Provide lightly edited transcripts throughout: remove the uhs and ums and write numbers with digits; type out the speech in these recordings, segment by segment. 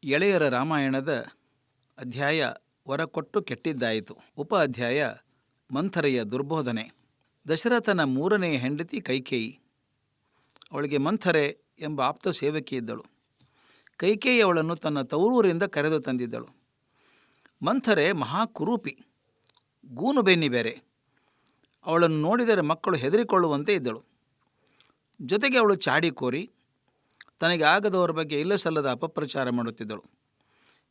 ಎಳೆಯರ ರಾಮಾಯಣದ ಅಧ್ಯಾಯ ವರಕೊಟ್ಟು ಕೆಟ್ಟಿದ್ದಾಯಿತು. ಉಪ ಅಧ್ಯಾಯ ಮಂಥರೆಯ ದುರ್ಬೋಧನೆ. ದಶರಥನ ಮೂರನೆಯ ಹೆಂಡತಿ ಕೈಕೇಯಿ. ಅವಳಿಗೆ ಮಂಥರೆ ಎಂಬ ಆಪ್ತ ಸೇವಕಿ ಇದ್ದಳು. ಕೈಕೇಯಿ ಅವಳನ್ನು ತನ್ನ ತವರೂರಿಂದ ಕರೆದು ತಂದಿದ್ದಳು. ಮಂಥರೆ ಮಹಾಕುರೂಪಿ, ಗೂನು ಬೆನ್ನಿ ಬೇರೆ. ಅವಳನ್ನು ನೋಡಿದರೆ ಮಕ್ಕಳು ಹೆದರಿಕೊಳ್ಳುವಂತೆ ಇದ್ದಳು. ಜೊತೆಗೆ ಅವಳು ಚಾಡಿಕೋರಿ, ತನಗೆ ಆಗದವರ ಬಗ್ಗೆ ಇಲ್ಲಸಲ್ಲದ ಅಪಪ್ರಚಾರ ಮಾಡುತ್ತಿದ್ದಳು.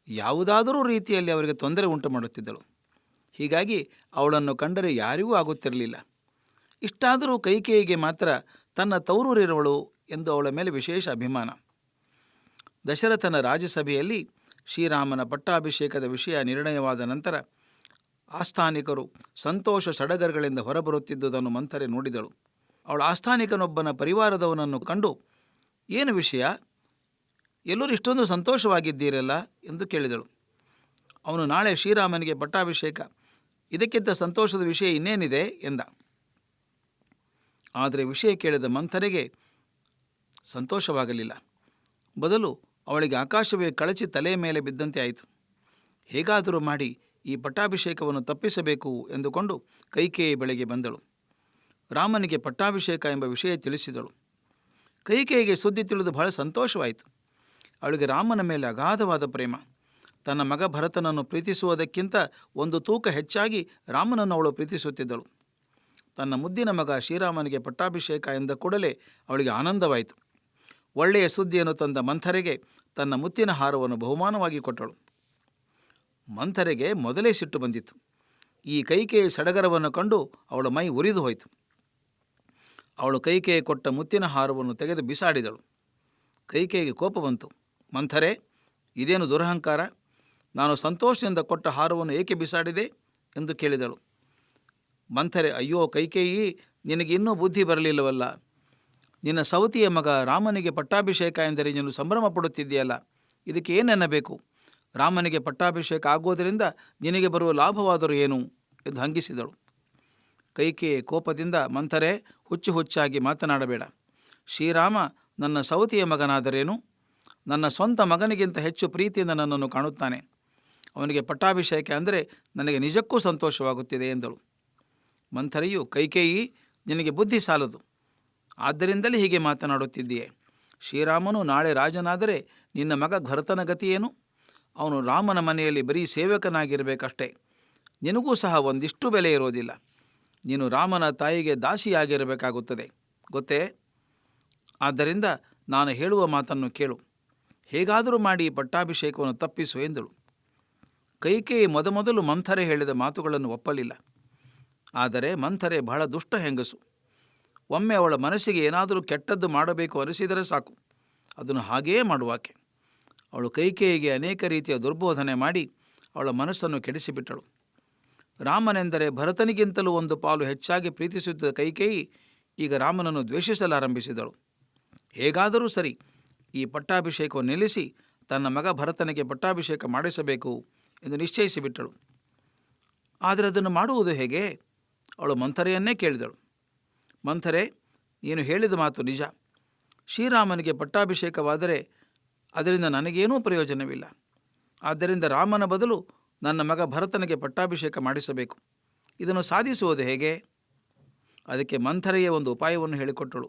ಯಾವುದಾದರೂ ರೀತಿಯಲ್ಲಿ ಅವರಿಗೆ ತೊಂದರೆ ಉಂಟು ಮಾಡುತ್ತಿದ್ದಳು. ಹೀಗಾಗಿ ಅವಳನ್ನು ಕಂಡರೆ ಯಾರಿಗೂ ಆಗುತ್ತಿರಲಿಲ್ಲ. ಇಷ್ಟಾದರೂ ಕೈಕೇಯಿಗೆ ಮಾತ್ರ ತನ್ನ ತವರೂರಿರುವಳು ಎಂದು ಅವಳ ಮೇಲೆ ವಿಶೇಷ ಅಭಿಮಾನ. ದಶರಥನ ರಾಜಸಭೆಯಲ್ಲಿ ಶ್ರೀರಾಮನ ಪಟ್ಟಾಭಿಷೇಕದ ವಿಷಯ ನಿರ್ಣಯವಾದ ನಂತರ ಆಸ್ಥಾನಿಕರು ಸಂತೋಷ ಸಡಗರಗಳಿಂದ ಹೊರಬರುತ್ತಿದ್ದುದನ್ನು ಮಂಥರೆ ನೋಡಿದಳು. ಅವಳ ಆಸ್ಥಾನಿಕನೊಬ್ಬನ ಪರಿವಾರದವನನ್ನು ಕಂಡು, ಏನು ವಿಷಯ, ಎಲ್ಲರೂ ಇಷ್ಟೊಂದು ಸಂತೋಷವಾಗಿದ್ದೀರಲ್ಲ ಎಂದು ಕೇಳಿದಳು. ಅವನು, ನಾಳೆ ಶ್ರೀರಾಮನಿಗೆ ಪಟ್ಟಾಭಿಷೇಕ, ಇದಕ್ಕಿಂತ ಸಂತೋಷದ ವಿಷಯ ಇನ್ನೇನಿದೆ ಎಂದ. ಆದರೆ ವಿಷಯ ಕೇಳಿದ ಮಂಥರೆಗೆ ಸಂತೋಷವಾಗಲಿಲ್ಲ. ಬದಲು ಅವಳಿಗೆ ಆಕಾಶವೇ ಕಳಚಿ ತಲೆಯ ಮೇಲೆ ಬಿದ್ದಂತೆ ಆಯಿತು. ಹೇಗಾದರೂ ಮಾಡಿ ಈ ಪಟ್ಟಾಭಿಷೇಕವನ್ನು ತಪ್ಪಿಸಬೇಕು ಎಂದುಕೊಂಡು ಕೈಕೇಯಿ ಬಳಿಗೆ ಬಂದಳು. ರಾಮನಿಗೆ ಪಟ್ಟಾಭಿಷೇಕ ಎಂಬ ವಿಷಯ ತಿಳಿಸಿದಳು. ಕೈಕೇಯಿಗೆ ಸುದ್ದಿ ತಿಳಿದು ಬಹಳ ಸಂತೋಷವಾಯಿತು. ಅವಳಿಗೆ ರಾಮನ ಮೇಲೆ ಅಗಾಧವಾದ ಪ್ರೇಮ. ತನ್ನ ಮಗ ಭರತನನ್ನು ಪ್ರೀತಿಸುವುದಕ್ಕಿಂತ ಒಂದು ತೂಕ ಹೆಚ್ಚಾಗಿ ರಾಮನನ್ನು ಅವಳು ಪ್ರೀತಿಸುತ್ತಿದ್ದಳು. ತನ್ನ ಮುದ್ದಿನ ಮಗ ಶ್ರೀರಾಮನಿಗೆ ಪಟ್ಟಾಭಿಷೇಕ ಎಂದ ಕೂಡಲೇ ಅವಳಿಗೆ ಆನಂದವಾಯಿತು. ಒಳ್ಳೆಯ ಸುದ್ದಿಯನ್ನು ತಂದ ಮಂಥರೆಗೆ ತನ್ನ ಮುತ್ತಿನ ಹಾರವನ್ನು ಬಹುಮಾನವಾಗಿ ಕೊಟ್ಟಳು. ಮಂಥರೆಗೆ ಮೊದಲೇ ಸಿಟ್ಟು ಬಂದಿತ್ತು. ಈ ಕೈಕೇಯಿ ಸಡಗರವನ್ನು ಕಂಡು ಅವಳ ಮೈ ಉರಿದು ಹೋಯಿತು. ಅವಳು ಕೈಕೇಯಿ ಕೊಟ್ಟ ಮುತ್ತಿನ ಹಾರವನ್ನು ತೆಗೆದು ಬಿಸಾಡಿದಳು. ಕೈಕೇಯಿಗೆ ಕೋಪ ಬಂತು. ಮಂಥರೆ, ಇದೇನು ದುರಹಂಕಾರ? ನಾನು ಸಂತೋಷದಿಂದ ಕೊಟ್ಟ ಹಾರವನ್ನು ಏಕೆ ಬಿಸಾಡಿದೆ ಎಂದು ಕೇಳಿದಳು. ಮಂಥರೆ, ಅಯ್ಯೋ ಕೈಕೇಯಿ, ನಿನಗೆ ಇನ್ನೂ ಬುದ್ಧಿ ಬರಲಿಲ್ಲವಲ್ಲ. ನಿನ್ನ ಸವತಿಯ ಮಗ ರಾಮನಿಗೆ ಪಟ್ಟಾಭಿಷೇಕ ಎಂದರೆ ನೀನು ಸಂಭ್ರಮ ಪಡುತ್ತಿದ್ದೀಯಲ್ಲ, ಇದಕ್ಕೆ ಏನೆನ್ನಬೇಕು? ರಾಮನಿಗೆ ಪಟ್ಟಾಭಿಷೇಕ ಆಗುವುದರಿಂದ ನಿನಗೆ ಬರುವ ಲಾಭವಾದರೂ ಏನು ಎಂದು ಹಂಗಿಸಿದಳು. ಕೈಕೇಯಿ ಕೋಪದಿಂದ, ಮಂಥರೆ, ಹುಚ್ಚಾಗಿ ಮಾತನಾಡಬೇಡ. ಶ್ರೀರಾಮ ನನ್ನ ಸವತಿಯ ಮಗನಾದರೇನು? ನನ್ನ ಸ್ವಂತ ಮಗನಿಗಿಂತ ಹೆಚ್ಚು ಪ್ರೀತಿಯಿಂದ ನನ್ನನ್ನು ಕಾಣುತ್ತಾನೆ. ಅವನಿಗೆ ಪಟ್ಟಾಭಿಷೇಕ ಅಂದರೆ ನನಗೆ ನಿಜಕ್ಕೂ ಸಂತೋಷವಾಗುತ್ತಿದೆ ಎಂದಳು. ಮಂಥರೆಯು, ಕೈಕೇಯಿ, ನಿನಗೆ ಬುದ್ಧಿ ಸಾಲದು, ಆದ್ದರಿಂದಲೇ ಹೀಗೆ ಮಾತನಾಡುತ್ತಿದ್ದೀಯೆ. ಶ್ರೀರಾಮನು ನಾಳೆ ರಾಜನಾದರೆ ನಿನ್ನ ಮಗ ಭರತನ ಗತಿಯೇನು? ಅವನು ರಾಮನ ಮನೆಯಲ್ಲಿ ಬರೀ ಸೇವಕನಾಗಿರಬೇಕಷ್ಟೇ. ನಿನಗೂ ಸಹ ಒಂದಿಷ್ಟು ಬೆಲೆ ಇರೋದಿಲ್ಲ. ನೀನು ರಾಮನ ತಾಯಿಗೆ ದಾಸಿಯಾಗಿರಬೇಕಾಗುತ್ತದೆ, ಗೊತ್ತೇ? ಆದ್ದರಿಂದ ನಾನು ಹೇಳುವ ಮಾತನ್ನು ಕೇಳು. ಹೇಗಾದರೂ ಮಾಡಿ ಪಟ್ಟಾಭಿಷೇಕವನ್ನು ತಪ್ಪಿಸು ಎಂದಳು. ಕೈಕೇಯಿ ಮೊದಮೊದಲು ಮಂಥರೆ ಹೇಳಿದ ಮಾತುಗಳನ್ನು ಒಪ್ಪಲಿಲ್ಲ. ಆದರೆ ಮಂಥರೆ ಬಹಳ ದುಷ್ಟ ಹೆಂಗಸು. ಒಮ್ಮೆ ಅವಳ ಮನಸ್ಸಿಗೆ ಏನಾದರೂ ಕೆಟ್ಟದ್ದು ಮಾಡಬೇಕು ಅನಿಸಿದರೆ ಸಾಕು, ಅದನ್ನು ಹಾಗೇ ಮಾಡುವಾಕೆ. ಅವಳು ಕೈಕೇಯಿಗೆ ಅನೇಕ ರೀತಿಯ ದುರ್ಬೋಧನೆ ಮಾಡಿ ಅವಳ ಮನಸ್ಸನ್ನು ಕೆಡಿಸಿಬಿಟ್ಟಳು. ರಾಮನೆಂದರೆ ಭರತನಿಗಿಂತಲೂ ಒಂದು ಪಾಲು ಹೆಚ್ಚಾಗಿ ಪ್ರೀತಿಸುತ್ತಿದ್ದ ಕೈಕೇಯಿ ಈಗ ರಾಮನನ್ನು ದ್ವೇಷಿಸಲಾರಂಭಿಸಿದಳು. ಹೇಗಾದರೂ ಸರಿ ಈ ಪಟ್ಟಾಭಿಷೇಕವನ್ನು ನಿಲ್ಲಿಸಿ ತನ್ನ ಮಗ ಭರತನಿಗೆ ಪಟ್ಟಾಭಿಷೇಕ ಮಾಡಿಸಬೇಕು ಎಂದು ನಿಶ್ಚಯಿಸಿಬಿಟ್ಟಳು. ಆದರೆ ಅದನ್ನು ಮಾಡುವುದು ಹೇಗೆ? ಅವಳು ಮಂಥರೆಯನ್ನೇ ಕೇಳಿದಳು. ಮಂಥರೆ, ನೀನು ಹೇಳಿದ ಮಾತು ನಿಜ. ಶ್ರೀರಾಮನಿಗೆ ಪಟ್ಟಾಭಿಷೇಕವಾದರೆ ಅದರಿಂದ ನನಗೇನೂ ಪ್ರಯೋಜನವಿಲ್ಲ. ಆದ್ದರಿಂದ ರಾಮನ ಬದಲು ನನ್ನ ಮಗ ಭರತನಿಗೆ ಪಟ್ಟಾಭಿಷೇಕ ಮಾಡಿಸಬೇಕು. ಇದನ್ನು ಸಾಧಿಸುವುದು ಹೇಗೆ? ಅದಕ್ಕೆ ಮಂಥರೆಯೇ ಒಂದು ಉಪಾಯವನ್ನು ಹೇಳಿಕೊಟ್ಟಳು.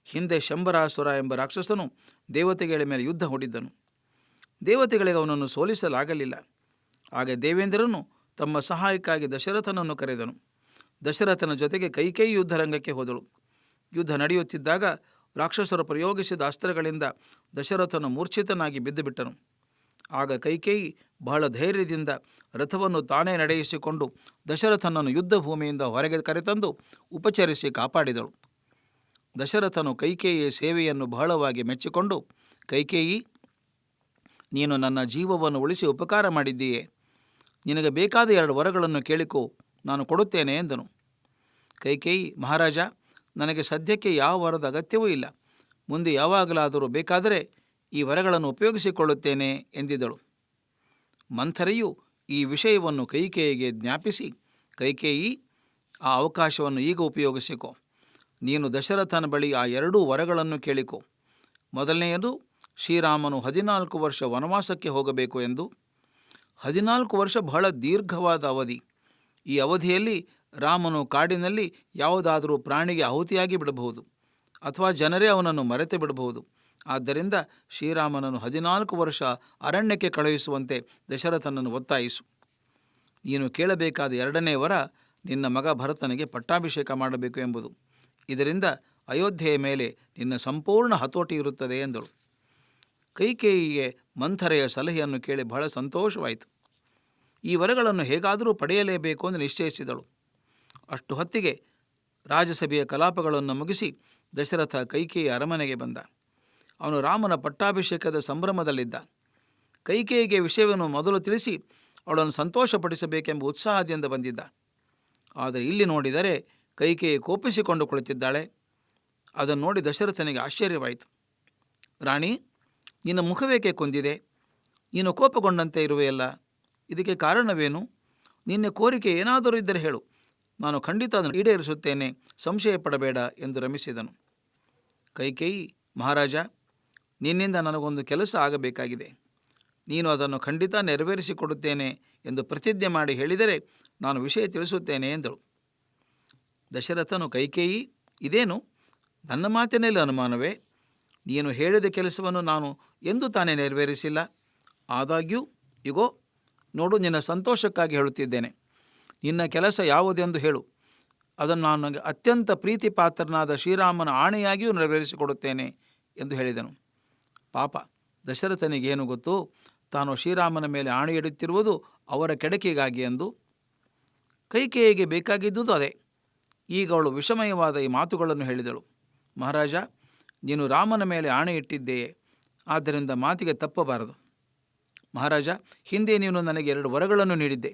ಹಿಂದೆ ಶಂಬರಾಸುರ ಎಂಬ ರಾಕ್ಷಸನು ದೇವತೆಗಳ ಮೇಲೆ ಯುದ್ಧ ಹೂಡಿದ್ದನು. ದೇವತೆಗಳಿಗೆ ಅವನನ್ನು ಸೋಲಿಸಲಾಗಲಿಲ್ಲ. ಆಗ ದೇವೇಂದ್ರನು ತಮ್ಮ ಸಹಾಯಕ್ಕಾಗಿ ದಶರಥನನ್ನು ಕರೆದನು. ದಶರಥನ ಜೊತೆಗೆ ಕೈಕೇಯಿ ಯುದ್ಧರಂಗಕ್ಕೆ ಹೋದಳು. ಯುದ್ಧ ನಡೆಯುತ್ತಿದ್ದಾಗ ರಾಕ್ಷಸರು ಪ್ರಯೋಗಿಸಿದ ಅಸ್ತ್ರಗಳಿಂದ ದಶರಥನು ಮೂರ್ಛಿತನಾಗಿ ಬಿದ್ದುಬಿಟ್ಟನು. ಆಗ ಕೈಕೇಯಿ ಬಹಳ ಧೈರ್ಯದಿಂದ ರಥವನ್ನು ತಾನೇ ನಡೆಯಿಸಿಕೊಂಡು ದಶರಥನನ್ನು ಯುದ್ಧ ಭೂಮಿಯಿಂದ ಹೊರಗೆ ಕರೆತಂದು ಉಪಚರಿಸಿ ಕಾಪಾಡಿದಳು. ದಶರಥನು ಕೈಕೇಯಿಯ ಸೇವೆಯನ್ನು ಬಹಳವಾಗಿ ಮೆಚ್ಚಿಕೊಂಡು, ಕೈಕೇಯಿ, ನೀನು ನನ್ನ ಜೀವವನ್ನು ಉಳಿಸಿ ಉಪಕಾರ ಮಾಡಿದ್ದೀಯೆ. ನಿನಗೆ ಬೇಕಾದ 2 ವರಗಳನ್ನು ಕೇಳಿಕೋ, ನಾನು ಕೊಡುತ್ತೇನೆ ಎಂದನು. ಕೈಕೇಯಿ, ಮಹಾರಾಜ, ನನಗೆ ಸದ್ಯಕ್ಕೆ ಯಾವ ವರದ ಅಗತ್ಯವೂ ಇಲ್ಲ. ಮುಂದೆ ಯಾವಾಗಲಾದರೂ ಬೇಕಾದರೆ ಈ ವರಗಳನ್ನು ಉಪಯೋಗಿಸಿಕೊಳ್ಳುತ್ತೇನೆ ಎಂದಿದ್ದಳು. ಮಂಥರೆಯು ಈ ವಿಷಯವನ್ನು ಕೈಕೇಯಿಗೆ ಜ್ಞಾಪಿಸಿ, ಕೈಕೇಯಿ, ಆ ಅವಕಾಶವನ್ನು ಈಗ ಉಪಯೋಗಿಸಿಕೊ. ನೀನು ದಶರಥನ ಬಳಿ ಆ 2 ವರಗಳನ್ನು ಕೇಳಿಕೊ. ಮೊದಲನೆಯದು, ಶ್ರೀರಾಮನು 14 ವರ್ಷ ವನವಾಸಕ್ಕೆ ಹೋಗಬೇಕು ಎಂದು. 14 ವರ್ಷ ಬಹಳ ದೀರ್ಘವಾದ ಅವಧಿ. ಈ ಅವಧಿಯಲ್ಲಿ ರಾಮನು ಕಾಡಿನಲ್ಲಿ ಯಾವುದಾದರೂ ಪ್ರಾಣಿಗೆ ಆಹುತಿಯಾಗಿ ಬಿಡಬಹುದು, ಅಥವಾ ಜನರೇ ಅವನನ್ನು ಮರೆತು ಬಿಡಬಹುದು. ಆದ್ದರಿಂದ ಶ್ರೀರಾಮನನ್ನು 14 ವರ್ಷ ಅರಣ್ಯಕ್ಕೆ ಕಳುಹಿಸುವಂತೆ ದಶರಥನನ್ನು ಒತ್ತಾಯಿಸು. ನೀನು ಕೇಳಬೇಕಾದ 2ನೇ ವರ ನಿನ್ನ ಮಗ ಭರತನಿಗೆ ಪಟ್ಟಾಭಿಷೇಕ ಮಾಡಬೇಕು ಎಂಬುದು. ಇದರಿಂದ ಅಯೋಧ್ಯೆಯ ಮೇಲೆ ನಿನ್ನ ಸಂಪೂರ್ಣ ಹತೋಟಿ ಇರುತ್ತದೆ ಎಂದಳು. ಕೈಕೇಯಿಗೆ ಮಂಥರೆಯ ಸಲಹೆಯನ್ನು ಕೇಳಿ ಬಹಳ ಸಂತೋಷವಾಯಿತು. ಈ ವರಗಳನ್ನು ಹೇಗಾದರೂ ಪಡೆಯಲೇಬೇಕು ಎಂದು ನಿಶ್ಚಯಿಸಿದಳು. ಅಷ್ಟು ಹೊತ್ತಿಗೆ ರಾಜಸಭೆಯ ಕಲಾಪಗಳನ್ನು ಮುಗಿಸಿ ದಶರಥ ಕೈಕೇಯಿ ಅರಮನೆಗೆ ಬಂದ. ಅವನು ರಾಮನ ಪಟ್ಟಾಭಿಷೇಕದ ಸಂಭ್ರಮದಲ್ಲಿದ್ದ. ಕೈಕೇಯಿಗೆ ವಿಷಯವನ್ನು ಮೊದಲು ತಿಳಿಸಿ ಅವಳನ್ನು ಸಂತೋಷಪಡಿಸಬೇಕೆಂಬ ಉತ್ಸಾಹದಿಂದ ಬಂದಿದ್ದ. ಆದರೆ ಇಲ್ಲಿ ನೋಡಿದರೆ ಕೈಕೇಯಿ ಕೋಪಿಸಿಕೊಂಡು ಕುಳಿತಿದ್ದಾಳೆ. ಅದನ್ನು ನೋಡಿ ದಶರಥನಿಗೆ ಆಶ್ಚರ್ಯವಾಯಿತು. ರಾಣಿ, ನಿನ್ನ ಮುಖವೇಕೆ ಕೊಂದಿದೆ? ನೀನು ಕೋಪಗೊಂಡಂತೆ ಇರುವೆಯಲ್ಲ, ಇದಕ್ಕೆ ಕಾರಣವೇನು? ನಿನ್ನ ಕೋರಿಕೆ ಏನಾದರೂ ಇದ್ದರೆ ಹೇಳು, ನಾನು ಖಂಡಿತ ಅದನ್ನು ಈಡೇರಿಸುತ್ತೇನೆ, ಸಂಶಯ ಪಡಬೇಡ ಎಂದು ರಮಿಸಿದನು. ಕೈಕೇಯಿ, ಮಹಾರಾಜ, ನಿನ್ನಿಂದ ನನಗೊಂದು ಕೆಲಸ ಆಗಬೇಕಾಗಿದೆ. ನೀನು ಅದನ್ನು ಖಂಡಿತ ನೆರವೇರಿಸಿಕೊಡುತ್ತೇನೆ ಎಂದು ಪ್ರತಿಜ್ಞೆ ಮಾಡಿ ಹೇಳಿದರೆ ನಾನು ವಿಷಯ ತಿಳಿಸುತ್ತೇನೆ ಎಂದಳು. ದಶರಥನು, ಕೈಕೇಯಿ, ಇದೇನು ನನ್ನ ಮಾತಿನಲ್ಲಿ ಅನುಮಾನವೇ? ನೀನು ಹೇಳಿದ ಕೆಲಸವನ್ನು ನಾನು ಎಂದೂ ತಾನೇ ನೆರವೇರಿಸಿಲ್ಲ. ಆದಾಗ್ಯೂ ಇಗೋ ನೋಡು, ನಿನ್ನ ಸಂತೋಷಕ್ಕಾಗಿ ಹೇಳುತ್ತಿದ್ದೇನೆ. ನಿನ್ನ ಕೆಲಸ ಯಾವುದೆಂದು ಹೇಳು, ಅದನ್ನು ನಾನು ನನಗೆ ಅತ್ಯಂತ ಪ್ರೀತಿ ಪಾತ್ರನಾದ ಶ್ರೀರಾಮನ ಆಣೆಯಾಗಿಯೂ ನೆರವೇರಿಸಿಕೊಡುತ್ತೇನೆ ಎಂದು ಹೇಳಿದನು. ಪಾಪ ದಶರಥನಿಗೇನು ಗೊತ್ತು, ತಾನು ಶ್ರೀರಾಮನ ಮೇಲೆ ಆಣೆ ಇಡುತ್ತಿರುವುದು ಅವರ ಕೆಡಕಿಗಾಗಿ ಎಂದು. ಕೈಕೇಯಿಗೆ ಬೇಕಾಗಿದ್ದುದು ಅದೇ. ಈಗ ಅವಳು ವಿಷಮಯವಾದ ಈ ಮಾತುಗಳನ್ನು ಹೇಳಿದಳು. ಮಹಾರಾಜ, ನೀನು ರಾಮನ ಮೇಲೆ ಆಣೆ ಇಟ್ಟಿದ್ದೆಯೇ, ಆದ್ದರಿಂದ ಮಾತಿಗೆ ತಪ್ಪಬಾರದು. ಮಹಾರಾಜ, ಹಿಂದೆ ನೀನು ನನಗೆ 2 ವರಗಳನ್ನು ನೀಡಿದ್ದೆ.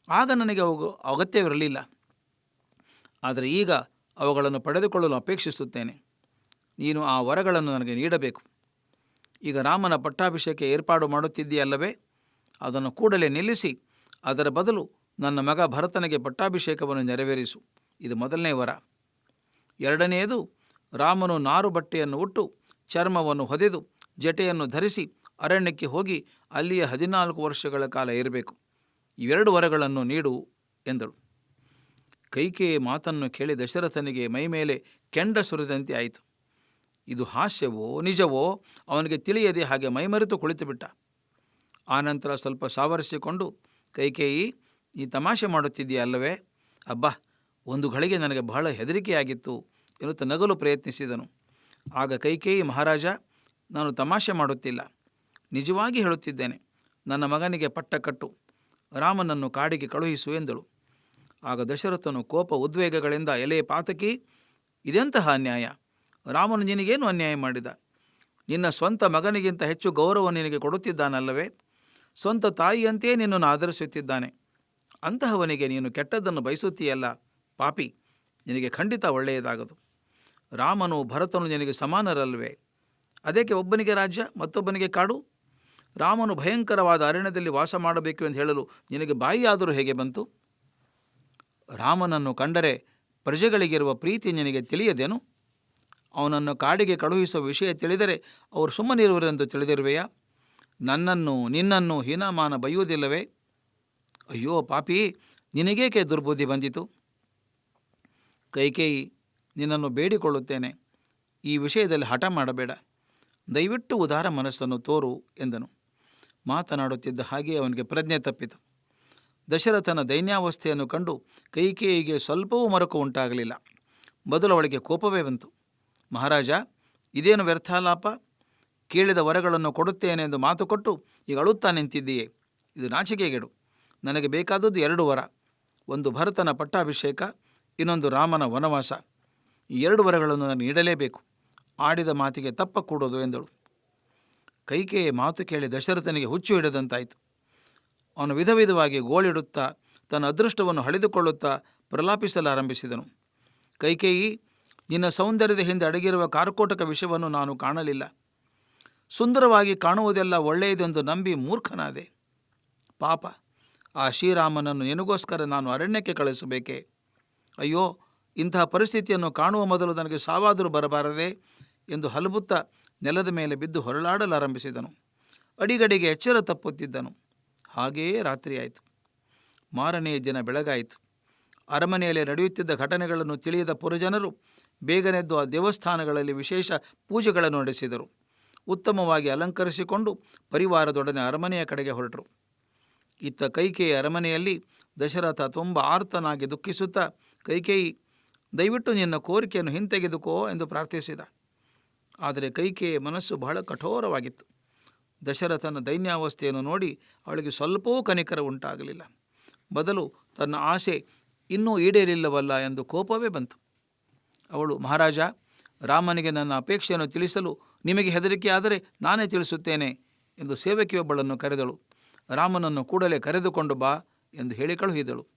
ಆಗ ನನಗೆ ಅವು ಅಗತ್ಯವಿರಲಿಲ್ಲ. ಆದರೆ ಈಗ ಅವುಗಳನ್ನು ಪಡೆದುಕೊಳ್ಳಲು ಅಪೇಕ್ಷಿಸುತ್ತೇನೆ. ನೀನು ಆ ವರಗಳನ್ನು ನನಗೆ ನೀಡಬೇಕು. ಈಗ ರಾಮನ ಪಟ್ಟಾಭಿಷೇಕ ಏರ್ಪಾಡು ಮಾಡುತ್ತಿದ್ದೀಯಲ್ಲವೇ, ಅದನ್ನು ಕೂಡಲೇ ನಿಲ್ಲಿಸಿ ಅದರ ಬದಲು ನನ್ನ ಮಗ ಭರತನಿಗೆ ಪಟ್ಟಾಭಿಷೇಕವನ್ನು ನೆರವೇರಿಸು. ಇದು 1ನೇ ವರ. 2ನೇದು, ರಾಮನು ನಾರು ಬಟ್ಟೆಯನ್ನು ಉಟ್ಟು ಚರ್ಮವನ್ನು ಹೊದೆದು ಜಟೆಯನ್ನು ಧರಿಸಿ ಅರಣ್ಯಕ್ಕೆ ಹೋಗಿ ಅಲ್ಲಿಯ 14 ವರ್ಷಗಳ ಕಾಲ ಇರಬೇಕು. ಇವೆರಡು ವರಗಳನ್ನು ನೀಡು ಎಂದಳು. ಕೈಕೇಯಿ ಮಾತನ್ನು ಕೇಳಿ ದಶರಥನಿಗೆ ಮೈಮೇಲೆ ಕೆಂಡ ಸುರಿದಂತೆ ಆಯಿತು. ಇದು ಹಾಸ್ಯವೋ ನಿಜವೋ ಅವನಿಗೆ ತಿಳಿಯದೆ ಹಾಗೆ ಮೈಮರೆತು ಕುಳಿತುಬಿಟ್ಟ. ಆನಂತರ ಸ್ವಲ್ಪ ಸಾವರಿಸಿಕೊಂಡು, ಕೈಕೇಯಿ, ನೀ ತಮಾಷೆ ಮಾಡುತ್ತಿದ್ದೀಯಲ್ಲವೇ? ಅಬ್ಬಾ, ಒಂದು ಗಳಿಗೆ ನನಗೆ ಬಹಳ ಹೆದರಿಕೆಯಾಗಿತ್ತು ಎನ್ನುತ್ತಾ ನಗಲು ಪ್ರಯತ್ನಿಸಿದನು. ಆಗ ಕೈಕೇಯಿ, ಮಹಾರಾಜ, ನಾನು ತಮಾಷೆ ಮಾಡುತ್ತಿಲ್ಲ, ನಿಜವಾಗಿ ಹೇಳುತ್ತಿದ್ದೇನೆ. ನನ್ನ ಮಗನಿಗೆ ಪಟ್ಟ ಕಟ್ಟು, ರಾಮನನ್ನು ಕಾಡಿಗೆ ಕಳುಹಿಸು ಎಂದಳು. ಆಗ ದಶರಥನು ಕೋಪ ಉದ್ವೇಗಗಳಿಂದ, ಎಲೆ ಪಾತಕಿ, ಇದೆಂತಹ ಅನ್ಯಾಯ? ರಾಮನು ನಿನಗೇನು ಅನ್ಯಾಯ ಮಾಡಿದ? ನಿನ್ನ ಸ್ವಂತ ಮಗನಿಗಿಂತ ಹೆಚ್ಚು ಗೌರವ ನಿನಗೆ ಕೊಡುತ್ತಿದ್ದಾನಲ್ಲವೇ? ಸ್ವಂತ ತಾಯಿಯಂತೆಯೇ ನಿನ್ನನ್ನು ಆದರಿಸುತ್ತಿದ್ದಾನೆ. ಅಂತಹವನಿಗೆ ನೀನು ಕೆಟ್ಟದ್ದನ್ನು ಬಯಸುತ್ತೀಯಲ್ಲ, ಪಾಪಿ, ನಿನಗೆ ಖಂಡಿತ ಒಳ್ಳೆಯದಾಗದು. ರಾಮನು ಭರತನು ನಿನಗೆ ಸಮಾನರಲ್ವೇ? ಅದಕ್ಕೆ ಒಬ್ಬನಿಗೆ ರಾಜ್ಯ, ಮತ್ತೊಬ್ಬನಿಗೆ ಕಾಡು? ರಾಮನು ಭಯಂಕರವಾದ ಅರಣ್ಯದಲ್ಲಿ ವಾಸ ಮಾಡಬೇಕು ಎಂದು ಹೇಳಲು ನಿನಗೆ ಬಾಯಿಯಾದರೂ ಹೇಗೆ ಬಂತು? ರಾಮನನ್ನು ಕಂಡರೆ ಪ್ರಜೆಗಳಿಗಿರುವ ಪ್ರೀತಿ ನಿನಗೆ ತಿಳಿಯದೇನು? ಅವನನ್ನು ಕಾಡಿಗೆ ಕಳುಹಿಸುವ ವಿಷಯ ತಿಳಿದರೆ ಅವರು ಸುಮ್ಮನಿರುವರೆಂದು ತಿಳಿದಿರುವೆಯಾ? ನನ್ನನ್ನು ನಿನ್ನನ್ನು ಹೀನಮಾನ ಬೈಯುವುದಿಲ್ಲವೇ? ಅಯ್ಯೋ ಪಾಪಿ, ನಿನಗೇಕೆ ದುರ್ಬುದ್ಧಿ ಬಂದಿತು? ಕೈಕೇಯಿ, ನಿನ್ನನ್ನು ಬೇಡಿಕೊಳ್ಳುತ್ತೇನೆ, ಈ ವಿಷಯದಲ್ಲಿ ಹಠ ಮಾಡಬೇಡ. ದಯವಿಟ್ಟು ಉದಾರ ಮನಸ್ಸನ್ನು ತೋರು ಎಂದನು. ಮಾತನಾಡುತ್ತಿದ್ದ ಹಾಗೆ ಅವನಿಗೆ ಪ್ರಜ್ಞೆ ತಪ್ಪಿತು. ದಶರಥನ ದೈನ್ಯಾವಸ್ಥೆಯನ್ನು ಕಂಡು ಕೈಕೇಯಿಗೆ ಸ್ವಲ್ಪವೂ ಮರಕು ಉಂಟಾಗಲಿಲ್ಲ. ಬದಲು ಅವಳಿಗೆ ಕೋಪವೇ ಬಂತು. ಮಹಾರಾಜ, ಇದೇನು ವ್ಯರ್ಥಾಲಾಪ? ಕೇಳಿದ ವರಗಳನ್ನು ಕೊಡುತ್ತೇನೆ ಎಂದು ಮಾತು ಕೊಟ್ಟು ಈಗ ಅಳುತ್ತಾ ನಿಂತಿದ್ದೀಯೇ, ಇದು ನಾಚಿಕೆಗೇಡು. ನನಗೆ ಬೇಕಾದದ್ದು 2 ವರ. ಒಂದು ಭರತನ ಪಟ್ಟಾಭಿಷೇಕ, ಇನ್ನೊಂದು ರಾಮನ ವನವಾಸ. ಈ 2 ವರಗಳನ್ನು ನಾನು ನೀಡಲೇಬೇಕು. ಆಡಿದ ಮಾತಿಗೆ ತಪ್ಪ ಕೂಡೋದು ಎಂದಳು. ಕೈಕೇಯಿ ಮಾತು ಕೇಳಿ ದಶರಥನಿಗೆ ಹುಚ್ಚು ಹಿಡಿದಂತಾಯಿತು. ಅವನು ವಿಧ ವಿಧವಾಗಿ ಗೋಳಿಡುತ್ತಾ ತನ್ನ ಅದೃಷ್ಟವನ್ನು ಹಳೆದುಕೊಳ್ಳುತ್ತಾ ಪ್ರಲಾಪಿಸಲಾರಂಭಿಸಿದನು. ಕೈಕೇಯಿ, ನಿನ್ನ ಸೌಂದರ್ಯದ ಹಿಂದೆ ಅಡಗಿರುವ ಕಾರ್ಕೋಟಕ ವಿಷಯವನ್ನು ನಾನು ಕಾಣಲಿಲ್ಲ. ಸುಂದರವಾಗಿ ಕಾಣುವುದೆಲ್ಲ ಒಳ್ಳೆಯದೆಂದು ನಂಬಿ ಮೂರ್ಖನಾದೆ. ಪಾಪ, ಆ ಶ್ರೀರಾಮನನ್ನು ನಿನಗೋಸ್ಕರ ನಾನು ಅರಣ್ಯಕ್ಕೆ ಕಳಿಸಬೇಕೆ? ಅಯ್ಯೋ, ಇಂತಹ ಪರಿಸ್ಥಿತಿಯನ್ನು ಕಾಣುವ ಮೊದಲು ನನಗೆ ಸಾವಾದರೂ ಬರಬಾರದೆ ಎಂದು ಹಲಬುತ್ತಾ ನೆಲದ ಮೇಲೆ ಬಿದ್ದು ಹೊರಳಾಡಲಾರಂಭಿಸಿದನು. ಅಡಿಗಡಿಗೆ ಎಚ್ಚರ ತಪ್ಪುತ್ತಿದ್ದನು. ಹಾಗೆಯೇ ರಾತ್ರಿಯಾಯಿತು. ಮಾರನೆಯ ದಿನ ಬೆಳಗಾಯಿತು. ಅರಮನೆಯಲ್ಲಿ ನಡೆಯುತ್ತಿದ್ದ ಘಟನೆಗಳನ್ನು ತಿಳಿಯದ ಪುರಜನರು ಬೇಗನೆದ್ದು ಆ ದೇವಸ್ಥಾನಗಳಲ್ಲಿ ವಿಶೇಷ ಪೂಜೆಗಳನ್ನು ನಡೆಸಿದರು. ಉತ್ತಮವಾಗಿ ಅಲಂಕರಿಸಿಕೊಂಡು ಪರಿವಾರದೊಡನೆ ಅರಮನೆಯ ಕಡೆಗೆ ಹೊರಟರು. ಇತ್ತ ಕೈಕೇಯಿ ಅರಮನೆಯಲ್ಲಿ ದಶರಥ ತುಂಬ ಆರ್ತನಾಗಿ ದುಃಖಿಸುತ್ತಾ, ಕೈಕೇಯಿ, ದಯವಿಟ್ಟು ನಿನ್ನ ಕೋರಿಕೆಯನ್ನು ಹಿಂತೆಗೆದುಕೋ ಎಂದು ಪ್ರಾರ್ಥಿಸಿದ. ಆದರೆ ಕೈಕೇಯಿಯ ಮನಸ್ಸು ಬಹಳ ಕಠೋರವಾಗಿತ್ತು. ದಶರಥನ ದೈನ್ಯಾವಸ್ಥೆಯನ್ನು ನೋಡಿ ಅವಳಿಗೆ ಸ್ವಲ್ಪವೂ ಕನಿಕರ ಉಂಟಾಗಲಿಲ್ಲ. ಬದಲು ತನ್ನ ಆಸೆ ಇನ್ನೂ ಈಡೇರಿಲ್ಲವಲ್ಲ ಎಂದು ಕೋಪವೇ ಬಂತು. ಅವಳು, ಮಹಾರಾಜ, ರಾಮನಿಗೆ ನನ್ನ ಅಪೇಕ್ಷೆಯನ್ನು ತಿಳಿಸಲು ನಿಮಗೆ ಹೆದರಿಕೆ ಆದರೆ ನಾನೇ ತಿಳಿಸುತ್ತೇನೆ ಎಂದು ಸೇವಕಿಯೊಬ್ಬಳನ್ನು ಕರೆದಳು. ರಾಮನನ್ನು ಕೂಡಲೇ ಕರೆದುಕೊಂಡು ಬಾ ಎಂದು ಹೇಳಿ ಕಳುಹಿದಳು.